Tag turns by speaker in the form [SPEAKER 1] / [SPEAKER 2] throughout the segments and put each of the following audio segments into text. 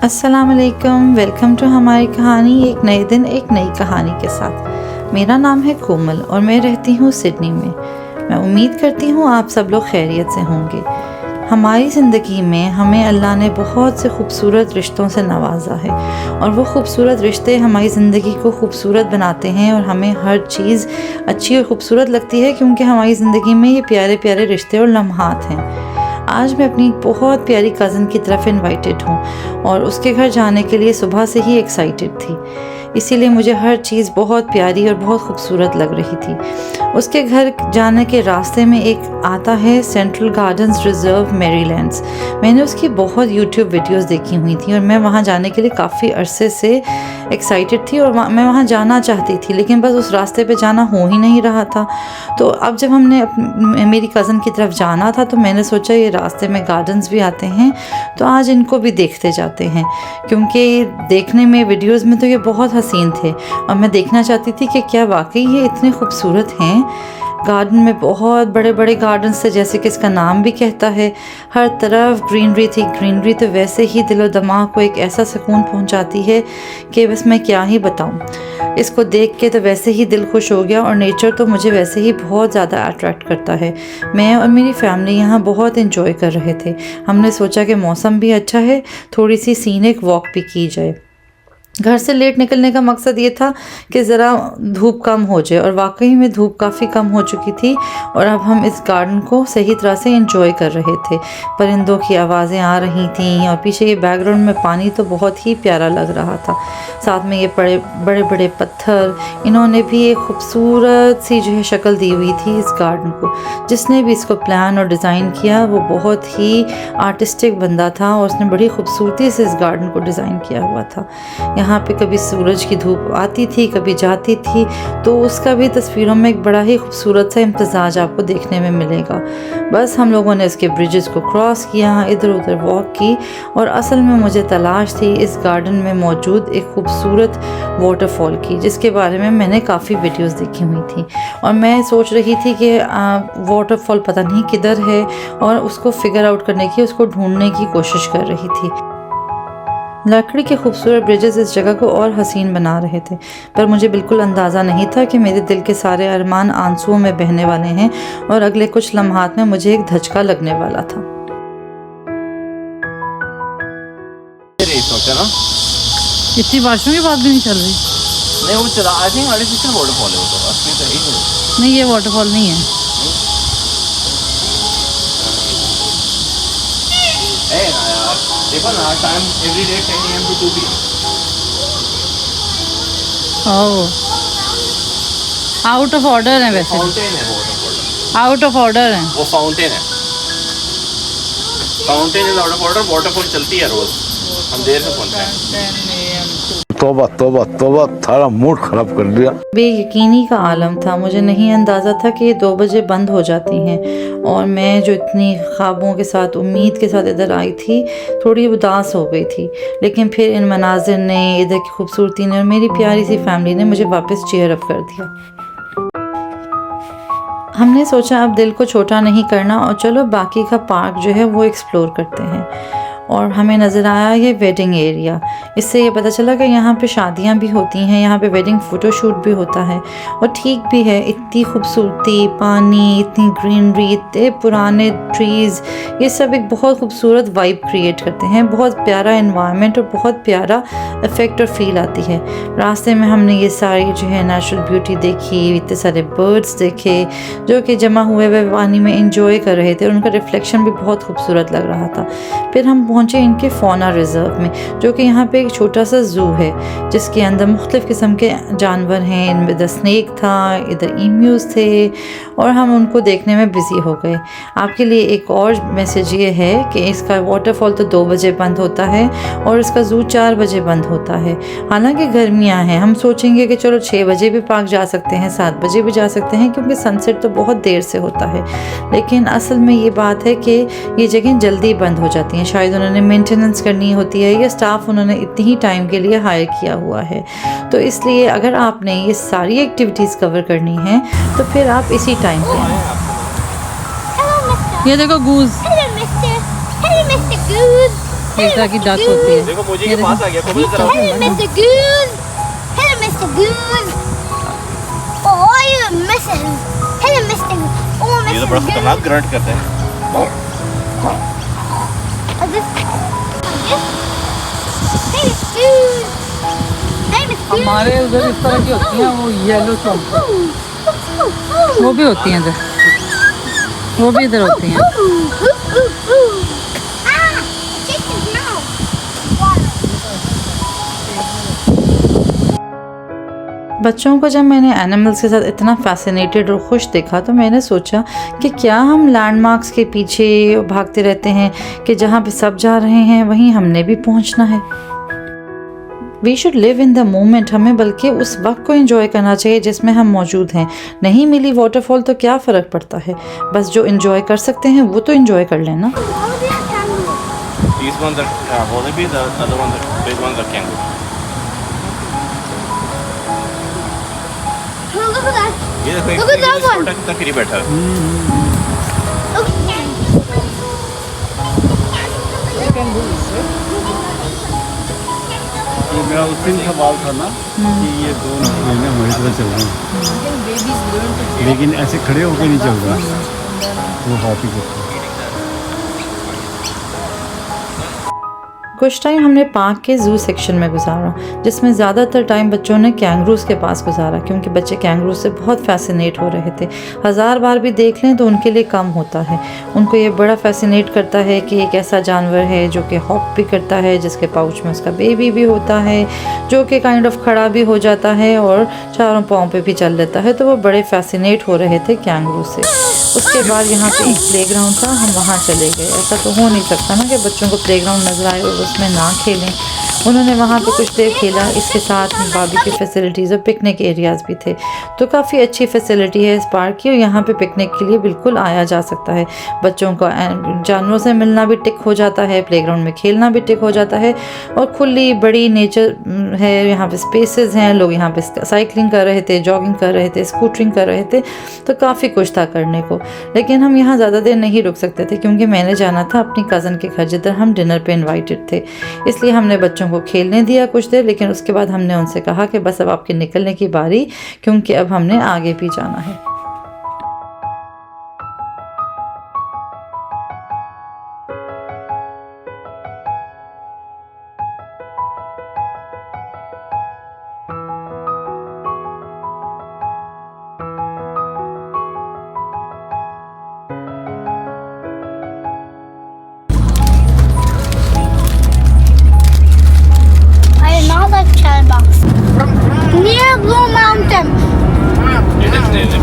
[SPEAKER 1] अस्सलाम वालेकुम, welcome to हमारी कहानी। एक नए दिन एक नई कहानी के साथ। मेरा नाम है कोमल और मैं रहती हूँ सिडनी में। मैं उम्मीद करती हूँ आप सब लोग खैरियत से होंगे। हमारी ज़िंदगी में हमें अल्लाह ने बहुत से खूबसूरत रिश्तों से नवाजा है और वो खूबसूरत रिश्ते हमारी ज़िंदगी को खूबसूरत बनाते हैं और हमें हर चीज़ अच्छी और खूबसूरत लगती है क्योंकि हमारी ज़िंदगी में ये प्यारे प्यारे रिश्ते और लम्हात हैं। आज मैं अपनी बहुत प्यारी कज़न की तरफ इनवाइटेड हूँ और उसके घर जाने के लिए सुबह से ही एक्साइटेड थी, इसीलिए मुझे हर चीज़ बहुत प्यारी और बहुत खूबसूरत लग रही थी। उसके घर जाने के रास्ते में एक आता है सेंट्रल गार्डन्स रिजर्व मैरीलैंड्स। मैंने उसकी बहुत यूट्यूब वीडियोस देखी हुई थी और मैं वहाँ जाने के लिए काफ़ी अरसे से एक्साइटेड थी और मैं वहाँ जाना चाहती थी, लेकिन बस उस रास्ते पे जाना हो ही नहीं रहा था। तो अब जब हमने मेरी कज़न की तरफ जाना था तो मैंने सोचा ये रास्ते में गार्डन्स भी आते हैं तो आज इनको भी देखते जाते हैं, क्योंकि देखने में वीडियोस में तो ये बहुत हसीन थे और मैं देखना चाहती थी कि क्या वाकई ये इतने खूबसूरत हैं। गार्डन में बहुत बड़े बड़े गार्डन्स थे, जैसे कि इसका नाम भी कहता है। हर तरफ ग्रीनरी थी। ग्रीनरी तो वैसे ही दिलो दिमाग को एक ऐसा सुकून पहुंचाती है कि बस मैं क्या ही बताऊं। इसको देख के तो वैसे ही दिल खुश हो गया और नेचर तो मुझे वैसे ही बहुत ज़्यादा अट्रैक्ट करता है। मैं और मेरी फैमिली यहाँ बहुत इंजॉय कर रहे थे। हमने सोचा कि मौसम भी अच्छा है, थोड़ी सी सीनिक वॉक भी की जाए। घर से लेट निकलने का मकसद ये था कि ज़रा धूप कम हो जाए और वाकई में धूप काफ़ी कम हो चुकी थी और अब हम इस गार्डन को सही तरह से एंजॉय कर रहे थे। परिंदों की आवाज़ें आ रही थीं और पीछे ये बैकग्राउंड में पानी तो बहुत ही प्यारा लग रहा था। साथ में ये बड़े बड़े पत्थर, इन्होंने भी एक खूबसूरत सी जो है शक्ल दी हुई थी इस गार्डन को। जिसने भी इसको प्लान और डिज़ाइन किया वो बहुत ही आर्टिस्टिक बंदा था और उसने बड़ी खूबसूरती से इस गार्डन को डिज़ाइन किया हुआ था। यहाँ पे कभी सूरज की धूप आती थी, कभी जाती थी, तो उसका भी तस्वीरों में एक बड़ा ही खूबसूरत सा इम्तजाज आपको देखने में मिलेगा। बस हम लोगों ने इसके ब्रिजेस को क्रॉस किया, इधर उधर वॉक की और असल में मुझे तलाश थी इस गार्डन में मौजूद एक खूबसूरत वाटरफॉल की, जिसके बारे में मैंने काफ़ी वीडियोस देखी हुई थी और मैं सोच रही थी कि वाटरफॉल पता नहीं किधर है और उसको फिगर आउट करने की, उसको ढूंढने की कोशिश कर रही थी। लकड़ी के खूबसूरत ब्रिजेस इस जगह को और हसीन बना रहे थे, पर मुझे बिल्कुल अंदाज़ा नहीं था कि मेरे दिल के सारे अरमान आंसुओं में बहने वाले हैं और अगले कुछ लम्हात में मुझे एक धचका लगने वाला था।
[SPEAKER 2] इतनी बारिशों के बाद भी नहीं चल रही?
[SPEAKER 3] नहीं, वो चला आई थिंक आर्टिफिशियल वाटरफॉल है वो तो, असली तो यही
[SPEAKER 2] नहीं, ये वाटरफॉल नहीं है।
[SPEAKER 3] यार देखो ना, time every day 10 AM to 2 PM।
[SPEAKER 2] Out of order है वैसे।
[SPEAKER 3] फाउंटेन है वो वाटरफॉल,
[SPEAKER 2] आउट ऑफ ऑर्डर है
[SPEAKER 3] वो फाउंटेन है। Fountain is out of order, waterfall चलती है रोज, हम देर से पहुंचते हैं।
[SPEAKER 4] तौबा तौबा तौबा, थारा मूड खराब कर दिया।
[SPEAKER 1] बेयकीनी का आलम था। मुझे नहीं अंदाज़ा था कि ये 2 बजे बंद हो जाती हैं और मैं जो इतनी ख्वाबों के साथ, उम्मीद के साथ इधर आई थी, थोड़ी उदास हो गई थी। लेकिन फिर इन मनाजिर ने, इधर की खूबसूरती ने और मेरी प्यारी सी फैमिली ने मुझे वापस चीयर अप कर दिया। हमने सोचा अब दिल को छोटा नहीं करना और चलो बाकी का पार्क जो है वो एक्सप्लोर करते हैं और हमें नज़र आया ये वेडिंग एरिया। इससे ये पता चला कि यहाँ पे शादियाँ भी होती हैं, यहाँ पे वेडिंग फ़ोटोशूट भी होता है और ठीक भी है। इतनी खूबसूरती, पानी, इतनी ग्रीनरी, इतने पुराने ट्रीज़, ये सब एक बहुत खूबसूरत वाइब क्रिएट करते हैं। बहुत प्यारा एनवायरनमेंट और बहुत प्यारा इफ़ेक्ट और फील आती है। रास्ते में हमने ये सारी जो है नेचुरल ब्यूटी देखी, इतने सारे बर्ड्स देखे जो कि जमा हुए हुए पानी में इंजॉय कर रहे थे और उनका रिफ्लेक्शन भी बहुत खूबसूरत लग रहा था। फिर हम पहुँचे इनके फौना रिज़र्व में, जो कि यहाँ पे एक छोटा सा ज़ू है जिसके अंदर मुख्तलिफ़ किस्म के जानवर हैं। इनमें द स्नेक था, इधर ईम्यूज़ थे और हम उनको देखने में बिज़ी हो गए। आपके लिए एक और मैसेज ये है कि इसका वाटरफॉल तो 2 बजे बंद होता है और इसका ज़ू 4 बजे बंद होता है। हालांकि गर्मियाँ हैं, हम सोचेंगे कि चलो 6 बजे भी पार्क जा सकते हैं, 7 बजे भी जा सकते हैं, क्योंकि सनसेट तो बहुत देर से होता है। लेकिन असल में ये बात है कि ये जगह जल्दी बंद हो जाती हैं। शायद उन्होंने मेंटेनेंस करनी होती है या स्टाफ उन्होंने इतनी ही टाइम के लिए हायर किया हुआ है। तो इसलिए अगर आपने ये सारी एक्टिविटीज़ कवर करनी है तो फिर आप इसी टाइम पे आएँ।
[SPEAKER 2] ये देखो गूज।
[SPEAKER 5] Hello, Mr. Goose.
[SPEAKER 2] एक तरह की डक होती है।
[SPEAKER 3] देखो मुझे के पास आ गया, कोमल जरा
[SPEAKER 5] Hello, Mr. Goose. Hello, Mr. Goose. Oh, are you missing? Hello, Mr. Oh,
[SPEAKER 3] ये तो
[SPEAKER 5] Mr.
[SPEAKER 3] बड़ा
[SPEAKER 5] Goose.
[SPEAKER 3] खतरनाक ग्रंट करता है।
[SPEAKER 5] Oh, this. Hey, Mr. Goose. Hey, Mr. Goose.
[SPEAKER 2] हमारे उधर इस तरह की होती हैं, वो येलो चॉम्प, वो भी होती हैं इधर, वो भी इधर होती हैं।
[SPEAKER 5] Ah, chicken now. Water.
[SPEAKER 1] बच्चों को जब मैंने एनिमल्स के साथ इतना फैसिनेटेड और खुश देखा तो मैंने सोचा कि क्या हम लैंडमार्क्स के पीछे भागते रहते हैं कि जहाँ पे सब जा रहे हैं वहीं हमने भी पहुँचना है। We should live in the moment, हमें बल्कि उस वक्त को एंजॉय करना चाहिए जिसमें हम मौजूद हैं। नहीं मिली वाटरफॉल तो क्या फ़र्क पड़ता है, बस जो एंजॉय कर सकते हैं वो तो एंजॉय कर लेना।
[SPEAKER 3] These ones are wallaby, the other ones are big ones are kangaroo.
[SPEAKER 5] Oh, look at that.
[SPEAKER 3] ये देखो
[SPEAKER 5] Look at that one.
[SPEAKER 3] छोटा कितना फ्री बैठा है।
[SPEAKER 5] Look.
[SPEAKER 6] ये मेरा उस दिन सवाल था ना कि ये दोनों महीने हमारी तरह चल रहे हैं, लेकिन ऐसे खड़े होकर नहीं चल रहा, वो हाथी को।
[SPEAKER 1] कुछ टाइम हमने पार्क के ज़ू सेक्शन में गुजारा, जिसमें ज़्यादातर टाइम बच्चों ने कैंगरूज़ के पास गुजारा, क्योंकि बच्चे कैंगरूज़ से बहुत फैसिनेट हो रहे थे। 1000 बार भी देख लें तो उनके लिए कम होता है। उनको ये बड़ा फैसिनेट करता है कि एक ऐसा जानवर है जो कि हॉप भी करता है, जिसके पाउच में उसका बेबी भी होता है, जो कि काइंड ऑफ खड़ा भी हो जाता है और चारों पाँव पे भी चल लेता है। तो वो बड़े फैसिनेट हो रहे थे कैंगरू से। उसके बाद यहाँ पे एक प्लेग्राउंड था, हम वहाँ चले गए। ऐसा तो हो नहीं सकता ना कि बच्चों को प्लेग्राउंड नज़र आए और उसमें ना खेलें। उन्होंने वहाँ पे कुछ देर खेला। इसके साथ बारबेक्यू फैसिलिटीज़ और पिकनिक एरियाज़ भी थे। तो काफ़ी अच्छी फैसिलिटी है इस पार्क की और यहाँ पे पिकनिक के लिए बिल्कुल आया जा सकता है। बच्चों का जानवरों से मिलना भी टिक हो जाता है, प्लेग्राउंड में खेलना भी टिक हो जाता है और खुली बड़ी नेचर है। यहाँ पे स्पेसेस हैं, लोग यहाँ पे साइकिलिंग कर रहे थे, जॉगिंग कर रहे थे, स्कूटरिंग कर रहे थे, तो काफ़ी कुछ था करने को। लेकिन हम यहाँ ज़्यादा देर नहीं रुक सकते थे क्योंकि मैंने जाना था अपनी कज़न के घर, जिधर हम डिनर पे इनवाइटेड थे। इसलिए हमने बच्चों को खेलने दिया कुछ देर, लेकिन उसके बाद हमने उनसे कहा कि बस अब आपके निकलने की बारी, क्योंकि अब हमने आगे भी जाना है।
[SPEAKER 5] Another child box near Blue Mountain.
[SPEAKER 3] It is near.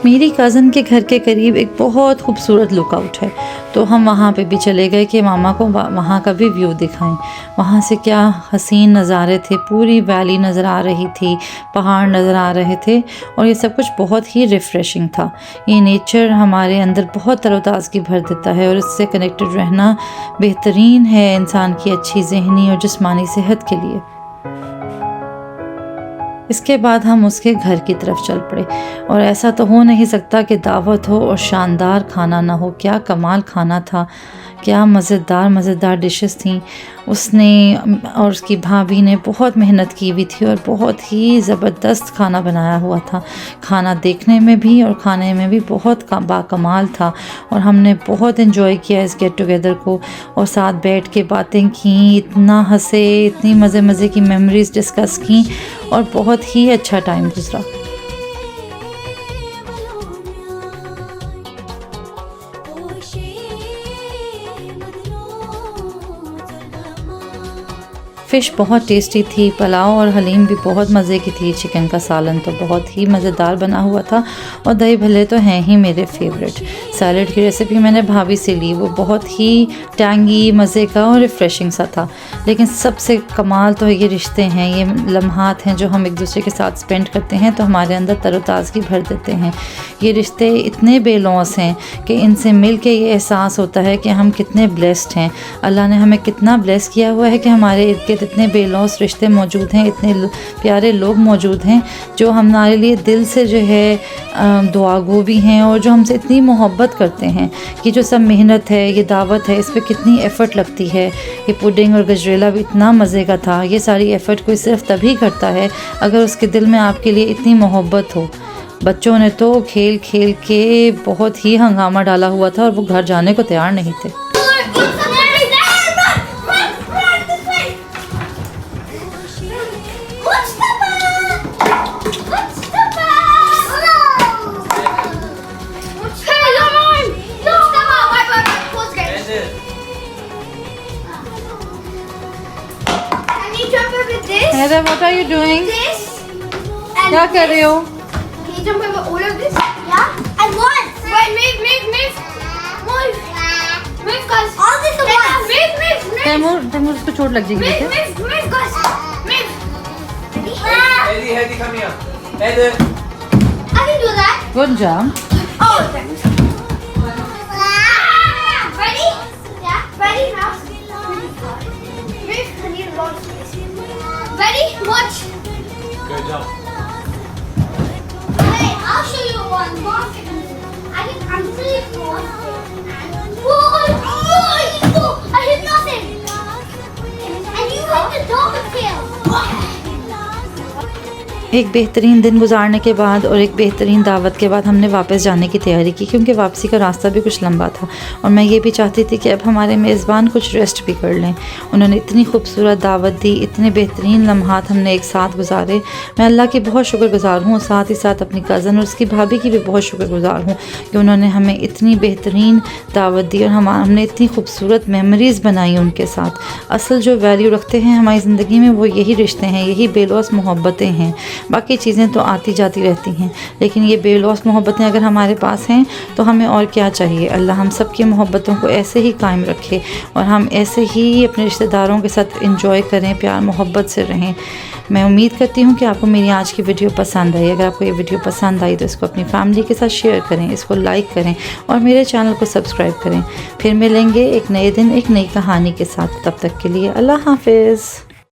[SPEAKER 1] मेरी कज़न के घर के करीब एक बहुत खूबसूरत लुकआउट है, तो हम वहाँ पे भी चले गए कि मामा को वहाँ का भी व्यू दिखाएं। वहाँ से क्या हसीन नज़ारे थे, पूरी वैली नज़र आ रही थी, पहाड़ नज़र आ रहे थे और ये सब कुछ बहुत ही रिफ़्रेशिंग था। ये नेचर हमारे अंदर बहुत तरोताज़गी भर देता है और इससे कनेक्टेड रहना बेहतरीन है इंसान की अच्छी ज़हनी और जिस्मानी सेहत के लिए। इसके बाद हम उसके घर की तरफ चल पड़े और ऐसा तो हो नहीं सकता कि दावत हो और शानदार खाना ना हो। क्या कमाल खाना था, क्या मज़ेदार डिशेस थी। उसने और उसकी भाभी ने बहुत मेहनत की हुई थी और बहुत ही ज़बरदस्त खाना बनाया हुआ था। खाना देखने में भी और खाने में भी बहुत बाकमाल था और हमने बहुत एंजॉय किया इस गेट टुगेदर को और साथ बैठ के बातें की, इतना हंसे, इतनी मज़े की मेमोरीज़ डिस्कस की और बहुत ही अच्छा टाइम गुजरा। फ़िश बहुत टेस्टी थी, पुलाव और हलीम भी बहुत मज़े की थी, चिकन का सालन तो बहुत ही मज़ेदार बना हुआ था और दही भल्ले तो हैं ही मेरे फेवरेट। सैलड की रेसिपी मैंने भाभी से ली, वो बहुत ही टैंगी, मज़े का और रिफ़्रेशिंग सा था। लेकिन सबसे कमाल तो ये रिश्ते हैं, ये लम्हात हैं जो हम एक दूसरे के साथ स्पेंड करते हैं तो हमारे अंदर तरोताज़गी भर देते हैं। ये रिश्ते इतने बेलौस हैं कि इनसे मिल के ये एहसास होता है कि हम कितने ब्लेस्ड हैं। अल्लाह ने हमें कितना ब्लेस किया हुआ है कि हमारे इर्द गिर्द इर्द इतने बेलौस रिश्ते मौजूद हैं, इतने प्यारे लोग मौजूद हैं जो हमारे लिए दिल से जो है दुआगो भी हैं और जो हमसे इतनी मोहब्बत करते हैं। ये जो सब मेहनत है, ये दावत है, इस पर कितनी एफ़र्ट लगती है। ये पुडिंग और गजरेला भी इतना मज़े का था। ये सारी एफ़र्ट कोई सिर्फ तभी करता है अगर उसके दिल में आपके लिए इतनी मोहब्बत हो। बच्चों ने तो खेल खेल के बहुत ही हंगामा डाला हुआ था और वो घर जाने को तैयार नहीं थे। Heather, what are you doing?
[SPEAKER 5] This
[SPEAKER 1] क्या कर रहे हो?
[SPEAKER 5] Can you jump over all of this? Yeah. And one. Wait, move. Move, guys. All this at once. Move.
[SPEAKER 1] Taimur उसको चोट लग जाएगी।
[SPEAKER 5] Move, guys. Move.
[SPEAKER 3] Heather, come here. Heather.
[SPEAKER 5] I can do that.
[SPEAKER 1] Good job.
[SPEAKER 5] Oh, thanks. Ready? Yeah. Ready now. Move. I need a lot of space. Ready? Watch.
[SPEAKER 3] Good job.
[SPEAKER 5] Hey, I'll show you one more. I'm really cool. Whoa! I hit nothing. And you hit the dog tail.
[SPEAKER 1] एक बेहतरीन दिन गुजारने के बाद और एक बेहतरीन दावत के बाद हमने वापस जाने की तैयारी की, क्योंकि वापसी का रास्ता भी कुछ लंबा था और मैं ये भी चाहती थी कि अब हमारे मेज़बान कुछ रेस्ट भी कर लें। उन्होंने इतनी खूबसूरत दावत दी, इतने बेहतरीन लम्हात हमने एक साथ गुजारे। मैं अल्लाह की बहुत शुक्रगुज़ार हूँ, साथ ही साथ अपनी कज़न और उसकी भाभी की भी बहुत शुक्रगुज़ार हूँ कि उन्होंने हमें इतनी बेहतरीन दावत दी और हमने इतनी खूबसूरत मेमोरीज़ बनाई उनके साथ। असल जो वैल्यू रखते हैं हमारी ज़िंदगी में वो यही रिश्ते हैं, यही बेलौस मोहब्बतें हैं। बाकी चीज़ें तो आती जाती रहती हैं, लेकिन ये बेलौस मोहब्बतें अगर हमारे पास हैं तो हमें और क्या चाहिए। अल्लाह हम सब की मोहब्बतों को ऐसे ही कायम रखे और हम ऐसे ही अपने रिश्तेदारों के साथ इंजॉय करें, प्यार मोहब्बत से रहें। मैं उम्मीद करती हूँ कि आपको मेरी आज की वीडियो पसंद आई। अगर आपको ये वीडियो पसंद आई तो इसको अपनी फैमिली के साथ शेयर करें, इसको लाइक करें और मेरे चैनल को सब्सक्राइब करें। फिर मिलेंगे एक नए दिन एक नई कहानी के साथ। तब तक के लिए अल्लाह हाफिज़।